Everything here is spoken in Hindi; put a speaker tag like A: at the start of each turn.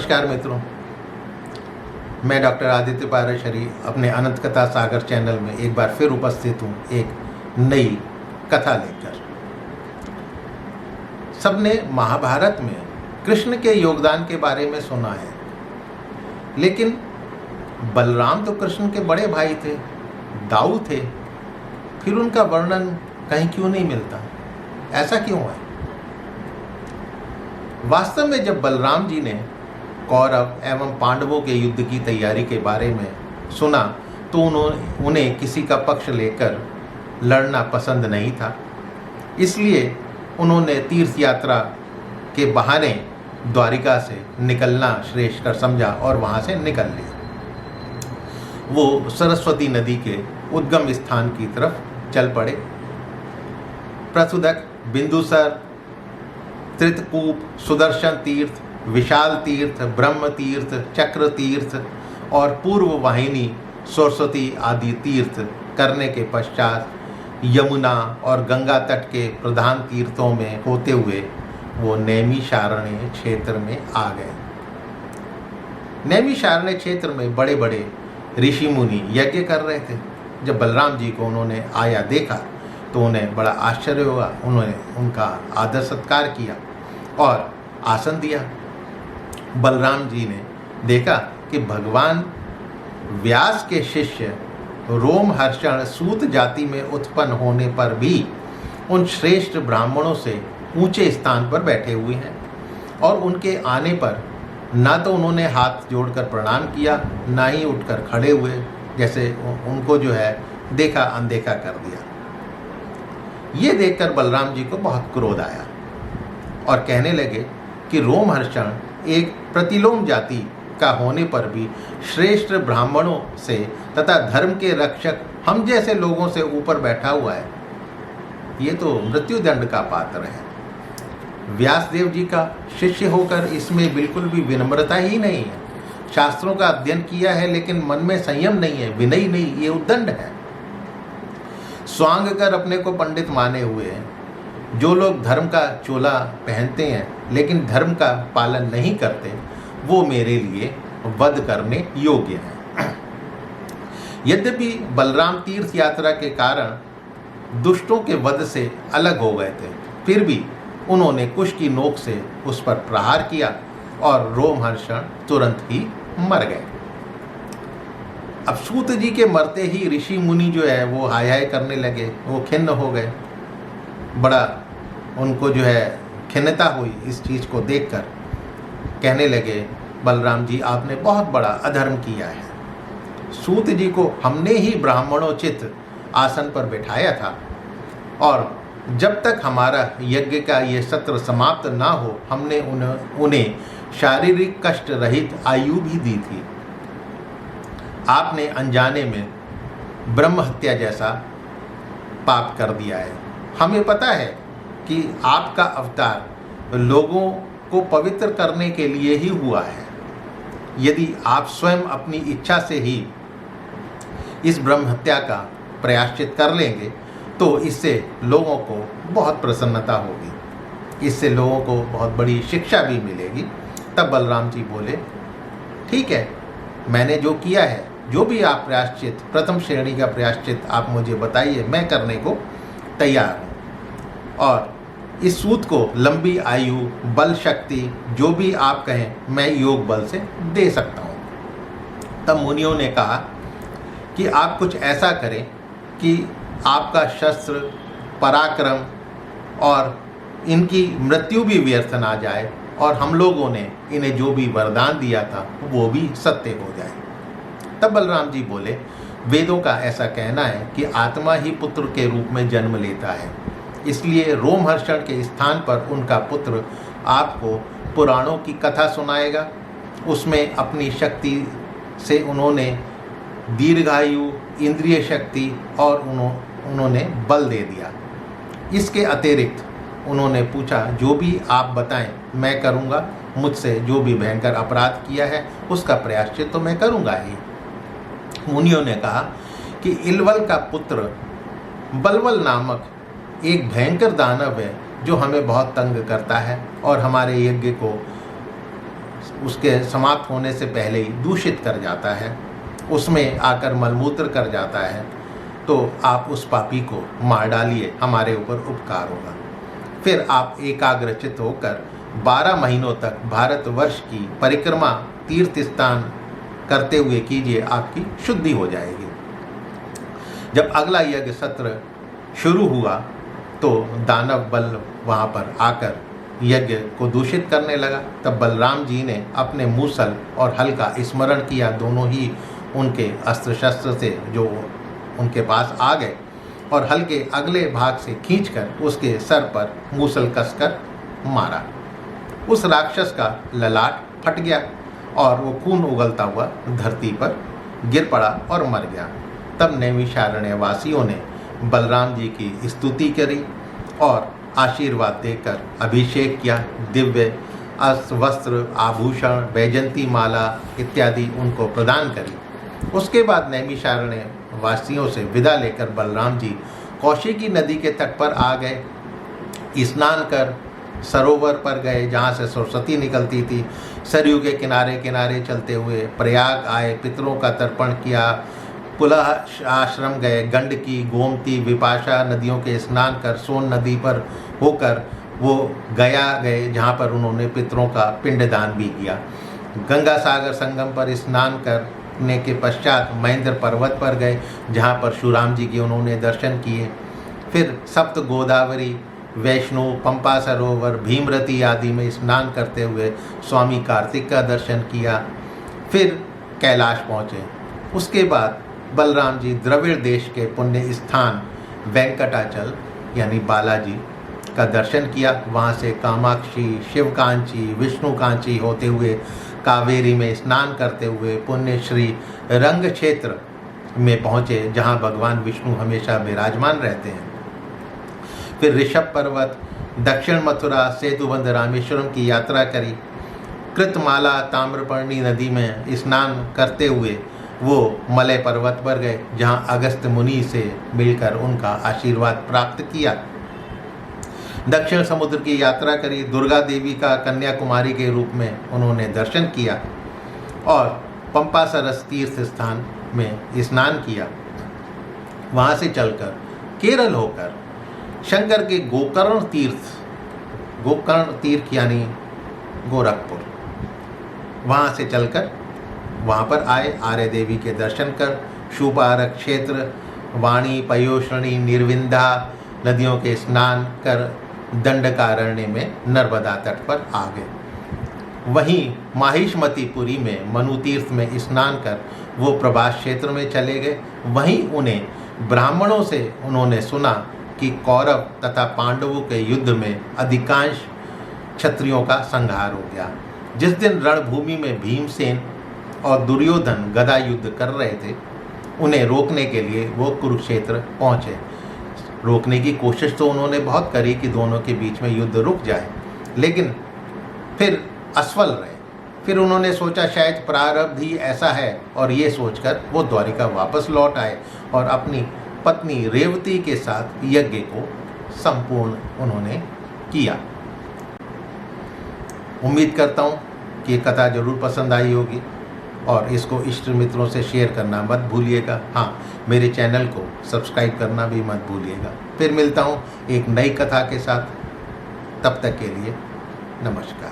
A: नमस्कार मित्रों, मैं डॉक्टर आदित्य पाराशरी अपने अनंत कथा सागर चैनल में एक बार फिर उपस्थित हूँ एक नई कथा लेकर। सबने महाभारत में कृष्ण के योगदान के बारे में सुना है, लेकिन बलराम तो कृष्ण के बड़े भाई थे, दाऊ थे, फिर उनका वर्णन कहीं क्यों नहीं मिलता? ऐसा क्यों है? वास्तव में जब बलराम जी ने कौरव एवं पांडवों के युद्ध की तैयारी के बारे में सुना तो उन्हें किसी का पक्ष लेकर लड़ना पसंद नहीं था। इसलिए उन्होंने तीर्थ यात्रा के बहाने द्वारिका से निकलना श्रेष्ठ कर समझा और वहाँ से निकल लिए। वो सरस्वती नदी के उद्गम स्थान की तरफ चल पड़े। प्रसुदक, बिंदुसर, त्रितकूप, सुदर्शन तीर्थ, विशाल तीर्थ, ब्रह्म तीर्थ, चक्र तीर्थ और पूर्व वाहिनी सरस्वती आदि तीर्थ करने के पश्चात यमुना और गंगा तट के प्रधान तीर्थों में होते हुए वो नैमिषारण्य क्षेत्र में आ गए। नैमिषारण्य क्षेत्र में बड़े बड़े ऋषि मुनि यज्ञ कर रहे थे। जब बलराम जी को उन्होंने आया देखा तो उन्हें बड़ा आश्चर्य हुआ। उन्होंने उनका आदर सत्कार किया और आसन दिया। बलराम जी ने देखा कि भगवान व्यास के शिष्य रोमहर्षण सूत जाति में उत्पन्न होने पर भी उन श्रेष्ठ ब्राह्मणों से ऊंचे स्थान पर बैठे हुए हैं और उनके आने पर ना तो उन्होंने हाथ जोड़कर प्रणाम किया, ना ही उठकर खड़े हुए, जैसे उनको जो है देखा अनदेखा कर दिया। ये देखकर बलराम जी को बहुत क्रोध आया और कहने लगे कि रोमहर्षण एक प्रतिलोम जाति का होने पर भी श्रेष्ठ ब्राह्मणों से तथा धर्म के रक्षक हम जैसे लोगों से ऊपर बैठा हुआ है। ये तो मृत्युदंड का पात्र है। व्यासदेव जी का शिष्य होकर इसमें बिल्कुल भी विनम्रता ही नहीं है। शास्त्रों का अध्ययन किया है लेकिन मन में संयम नहीं है, विनय नहीं, ये उद्दंड है। स्वांग कर अपने को पंडित माने हुए हैं जो लोग धर्म का चोला पहनते हैं लेकिन धर्म का पालन नहीं करते, वो मेरे लिए वध करने योग्य हैं। यद्यपि बलराम तीर्थ यात्रा के कारण दुष्टों के वध से अलग हो गए थे, फिर भी उन्होंने कुश की नोक से उस पर प्रहार किया और रोमहर्षण तुरंत ही मर गए। अब सूत जी के मरते ही ऋषि मुनि जो है वो हाय हाय करने लगे, वो खिन्न हो गए। बड़ा उनको जो है खिन्नता हुई इस चीज़ को देखकर। कहने लगे, बलराम जी आपने बहुत बड़ा अधर्म किया है। सूत जी को हमने ही ब्राह्मणोचित आसन पर बैठाया था और जब तक हमारा यज्ञ का ये सत्र समाप्त ना हो हमने उन्हें शारीरिक कष्ट रहित आयु भी दी थी। आपने अनजाने में ब्रह्म हत्या जैसा पाप कर दिया है। हमें पता है कि आपका अवतार लोगों को पवित्र करने के लिए ही हुआ है। यदि आप स्वयं अपनी इच्छा से ही इस ब्रह्म हत्या का प्रायश्चित कर लेंगे तो इससे लोगों को बहुत प्रसन्नता होगी, इससे लोगों को बहुत बड़ी शिक्षा भी मिलेगी। तब बलराम जी बोले, ठीक है, मैंने जो किया है, जो भी आप प्रायश्चित, प्रथम श्रेणी का प्रायश्चित आप मुझे बताइए, मैं करने को तैयार हूँ और इस सूत को लंबी आयु, बल, शक्ति जो भी आप कहें मैं योग बल से दे सकता हूँ। तब मुनियों ने कहा कि आप कुछ ऐसा करें कि आपका शस्त्र, पराक्रम और इनकी मृत्यु भी व्यर्थ ना जाए और हम लोगों ने इन्हें जो भी वरदान दिया था वो भी सत्य हो जाए। तब बलराम जी बोले, वेदों का ऐसा कहना है कि आत्मा ही पुत्र के रूप में जन्म लेता है, इसलिए रोमहर्षण के स्थान पर उनका पुत्र आपको पुराणों की कथा सुनाएगा। उसमें अपनी शक्ति से उन्होंने दीर्घायु, इंद्रिय शक्ति और उन्होंने बल दे दिया। इसके अतिरिक्त उन्होंने पूछा, जो भी आप बताएं मैं करूँगा, मुझसे जो भी भयंकर अपराध किया है उसका प्रायश्चित तो मैं करूँगा ही। मुनियों ने कहा कि इलवल का पुत्र बलवल नामक एक भयंकर दानव है जो हमें बहुत तंग करता है और हमारे यज्ञ को उसके समाप्त होने से पहले ही दूषित कर जाता है, उसमें आकर मलमूत्र कर जाता है, तो आप उस पापी को मार डालिए, हमारे ऊपर उपकार होगा। फिर आप एकाग्रचित होकर 12 महीनों तक भारतवर्ष की परिक्रमा तीर्थ स्थान करते हुए कीजिए, आपकी शुद्धि हो जाएगी। जब अगला यज्ञ सत्र शुरू हुआ तो दानव बल वहाँ पर आकर यज्ञ को दूषित करने लगा। तब बलराम जी ने अपने मूसल और हल का स्मरण किया, दोनों ही उनके अस्त्र शस्त्र से जो उनके पास आ गए, और हल के अगले भाग से खींचकर उसके सर पर मूसल कसकर मारा। उस राक्षस का ललाट फट गया और वो खून उगलता हुआ धरती पर गिर पड़ा और मर गया। तब नैमिषारण्य वासियों ने बलराम जी की स्तुति करी और आशीर्वाद देकर अभिषेक किया। दिव्य अस्त्र, वस्त्र, आभूषण, वैजंती माला इत्यादि उनको प्रदान करी। उसके बाद नैमिषारण्य वासियों से विदा लेकर बलराम जी कौशिकी नदी के तट पर आ गए। स्नान कर सरोवर पर गए जहाँ से सरस्वती निकलती थी। सरयू के किनारे किनारे चलते हुए प्रयाग आए, पितरों का तर्पण किया। पुलह आश्रम गए, गंडकी, गोमती, विपाशा नदियों के स्नान कर सोन नदी पर होकर वो गया गए, जहाँ पर उन्होंने पितरों का पिंडदान भी किया। गंगा सागर संगम पर स्नान करने के पश्चात महेंद्र पर्वत पर गए, जहाँ पर शुराम जी के उन्होंने दर्शन किए। फिर सप्त गोदावरी, वैष्णो, पंपा सरोवर, भीमरती आदि में स्नान करते हुए स्वामी कार्तिक का दर्शन किया। फिर कैलाश पहुँचे। उसके बाद बलराम जी द्रविड़ देश के पुण्य स्थान वेंकटाचल यानी बालाजी का दर्शन किया। वहाँ से कामाक्षी, शिवकांची, विष्णुकांची होते हुए कावेरी में स्नान करते हुए पुण्य श्री रंग क्षेत्र में पहुँचे, जहाँ भगवान विष्णु हमेशा विराजमान रहते हैं। फिर ऋषभ पर्वत, दक्षिण मथुरा, सेतुबंध रामेश्वरम की यात्रा करी। कृतमाला, ताम्रपर्णी नदी में स्नान करते हुए वो मलय पर्वत पर गए, जहाँ अगस्त्य मुनि से मिलकर उनका आशीर्वाद प्राप्त किया। दक्षिण समुद्र की यात्रा करी। दुर्गा देवी का कन्याकुमारी के रूप में उन्होंने दर्शन किया और पंपा सरस तीर्थ स्थान में स्नान किया। वहाँ से चलकर केरल होकर शंकर के गोकर्ण तीर्थ यानी गोरखपुर, वहाँ से चलकर वहाँ पर आए। आर्य देवी के दर्शन कर शुपारक क्षेत्र, वाणी, पयोष्णी, निर्विंधा नदियों के स्नान कर दंडकारण्य में नर्मदा तट पर आ गए। वहीं माहिष्मतीपुरी में मनु तीर्थ में स्नान कर वो प्रभास क्षेत्र में चले गए। वहीं उन्हें ब्राह्मणों से उन्होंने सुना कि कौरव तथा पांडवों के युद्ध में अधिकांश क्षत्रियों का संहार हो गया। जिस दिन रणभूमि में भीमसेन और दुर्योधन गदा युद्ध कर रहे थे, उन्हें रोकने के लिए वो कुरुक्षेत्र पहुँचे। रोकने की कोशिश तो उन्होंने बहुत करी कि दोनों के बीच में युद्ध रुक जाए, लेकिन फिर असफल रहे। फिर उन्होंने सोचा शायद प्रारब्ध ही ऐसा है, और ये सोचकर वो द्वारिका वापस लौट आए और अपनी पत्नी रेवती के साथ यज्ञ को संपूर्ण उन्होंने किया। उम्मीद करता हूँ कि ये कथा जरूर पसंद आई होगी और इसको इष्ट मित्रों से शेयर करना मत भूलिएगा। हाँ, मेरे चैनल को सब्सक्राइब करना भी मत भूलिएगा। फिर मिलता हूँ एक नई कथा के साथ। तब तक के लिए नमस्कार।